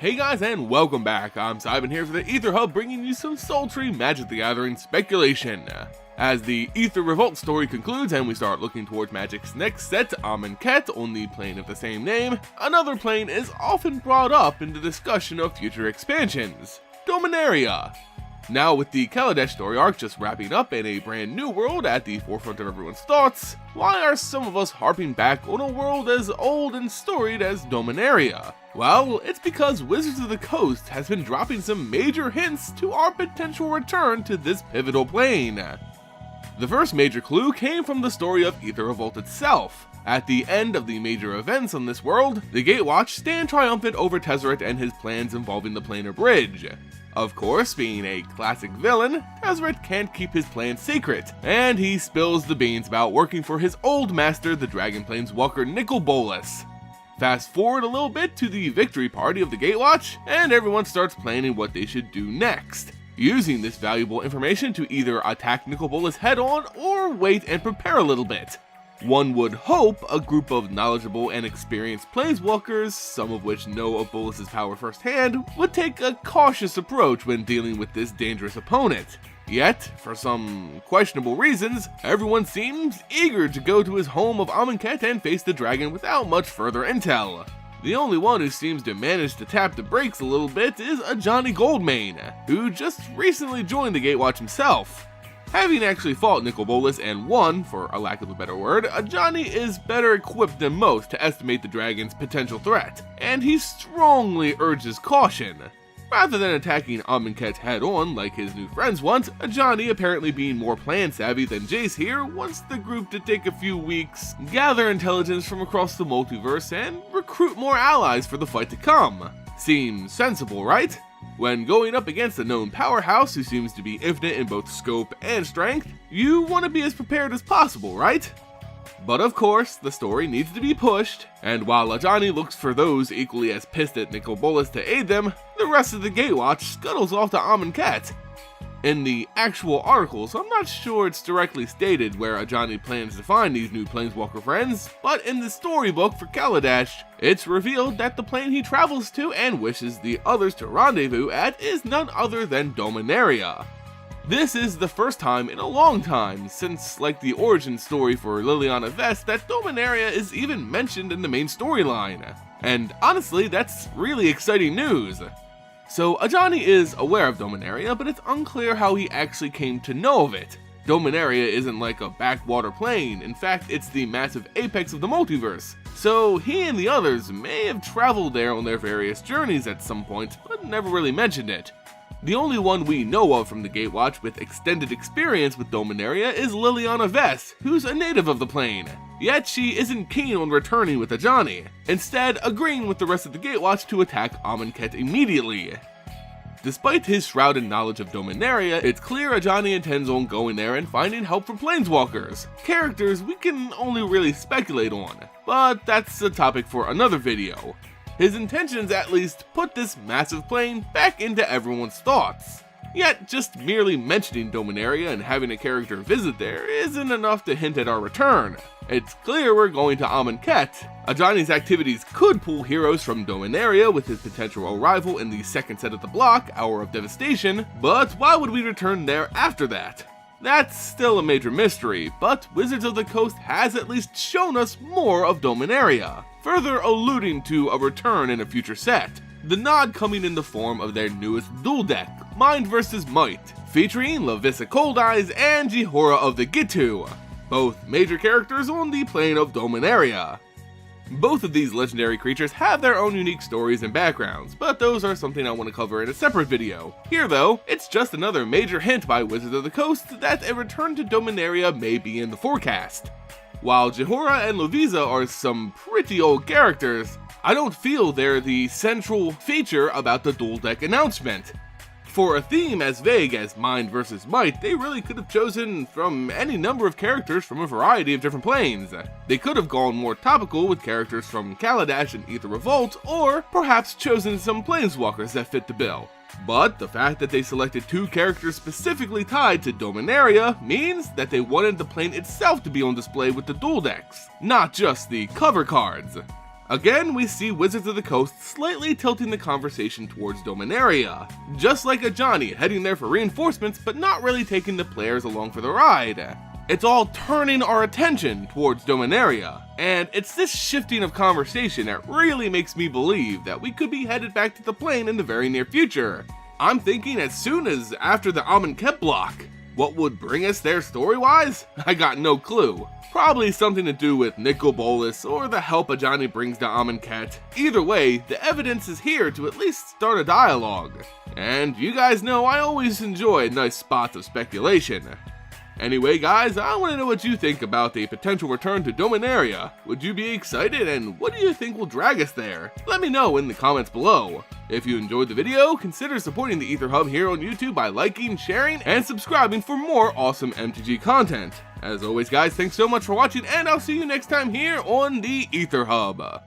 Hey guys, and welcome back. I'm Seiben here for the Aether Hub, bringing you some sultry Magic the Gathering speculation. As the Aether Revolt story concludes and we start looking towards Magic's next set, Amonkhet, on the plane of the same name, another plane is often brought up in the discussion of future expansions: Dominaria. Now, with the Kaladesh story arc just wrapping up and a brand new world at the forefront of everyone's thoughts, why are some of us harping back on a world as old and storied as Dominaria? Well, it's because Wizards of the Coast has been dropping some major hints to our potential return to this pivotal plane. The first major clue came from the story of Aether Revolt itself. At the end of the major events on this world, the Gatewatch stand triumphant over Tezzeret and his plans involving the Planar Bridge. Of course, being a classic villain, Tezzeret can't keep his plan secret, and he spills the beans about working for his old master, the Dragon Planeswalker Nicole. Fast forward a little bit to the victory party of the Gatewatch, and everyone starts planning what they should do next, using this valuable information to either attack Nicole head on or wait and prepare a little bit. One would hope a group of knowledgeable and experienced planeswalkers, some of which know of Bolas's power firsthand, would take a cautious approach when dealing with this dangerous opponent. Yet, for some questionable reasons, everyone seems eager to go to his home of Amonkhet and face the dragon without much further intel. The only one who seems to manage to tap the brakes a little bit is a Johnny Goldmane, who just recently joined the Gatewatch himself. Having actually fought Nicole and won, for a lack of a better word, Johnny is better equipped than most to estimate the dragon's potential threat, and he strongly urges caution. Rather than attacking Amonkhet head-on like his new friends want, Johnny, apparently being more plan-savvy than Jace here, wants the group to take a few weeks, gather intelligence from across the multiverse, and recruit more allies for the fight to come. Seems sensible, right? When going up against a known powerhouse who seems to be infinite in both scope and strength, you want to be as prepared as possible, right? But of course, the story needs to be pushed, and while Ajani looks for those equally as pissed at Nicole to aid them, the rest of the Gatewatch scuttles off to Amonkhet. In the actual articles, I'm not sure it's directly stated where Ajani plans to find these new Planeswalker friends, but in the storybook for Kaladesh, it's revealed that the plane he travels to and wishes the others to rendezvous at is none other than Dominaria. This is the first time in a long time, since like the origin story for Liliana Vess, that Dominaria is even mentioned in the main storyline. And honestly, that's really exciting news. So Ajani is aware of Dominaria, but it's unclear how he actually came to know of it. Dominaria isn't like a backwater plane, in fact it's the massive apex of the multiverse, so he and the others may have traveled there on their various journeys at some point, but never really mentioned it. The only one we know of from the Gatewatch with extended experience with Dominaria is Liliana Vess, who's a native of the plane. Yet she isn't keen on returning with Ajani, instead agreeing with the rest of the Gatewatch to attack Amonkhet immediately. Despite his shrouded knowledge of Dominaria, it's clear Ajani intends on going there and finding help from Planeswalkers, characters we can only really speculate on, but that's a topic for another video. His intentions at least put this massive plane back into everyone's thoughts. Yet, just merely mentioning Dominaria and having a character visit there isn't enough to hint at our return. It's clear we're going to Amonkhet. Ajani's activities could pull heroes from Dominaria with his potential arrival in the second set of the block, Hour of Devastation, but why would we return there after that? That's still a major mystery, but Wizards of the Coast has at least shown us more of Dominaria, further alluding to a return in a future set. The nod coming in the form of their newest duel deck, Mind vs. Might, featuring Lavissa Cold Eyes and Jihora of the Gitu, both major characters on the plane of Dominaria. Both of these legendary creatures have their own unique stories and backgrounds, but those are something I want to cover in a separate video. Here though, it's just another major hint by Wizards of the Coast that a return to Dominaria may be in the forecast. While Jihora and Lavissa are some pretty old characters, I don't feel they're the central feature about the duel deck announcement. For a theme as vague as Mind vs. Might, they really could have chosen from any number of characters from a variety of different planes. They could have gone more topical with characters from Kaladesh and Aether Revolt, or perhaps chosen some planeswalkers that fit the bill. But the fact that they selected two characters specifically tied to Dominaria means that they wanted the plane itself to be on display with the duel decks, not just the cover cards. Again, we see Wizards of the Coast slightly tilting the conversation towards Dominaria, just like a Johnny heading there for reinforcements but not really taking the players along for the ride. It's all turning our attention towards Dominaria, and it's this shifting of conversation that really makes me believe that we could be headed back to the plane in the very near future. I'm thinking as soon as after the Amonkhet block. What would bring us there story-wise? I got no clue. Probably something to do with Nicole Bolas or the help Ajani brings to Amonkhet. Either way, the evidence is here to at least start a dialogue. And you guys know I always enjoy nice spots of speculation. Anyway guys, I want to know what you think about a potential return to Dominaria. Would you be excited, and what do you think will drag us there? Let me know in the comments below. If you enjoyed the video, consider supporting the Aether Hub here on YouTube by liking, sharing, and subscribing for more awesome MTG content. As always guys, thanks so much for watching, and I'll see you next time here on the Aether Hub.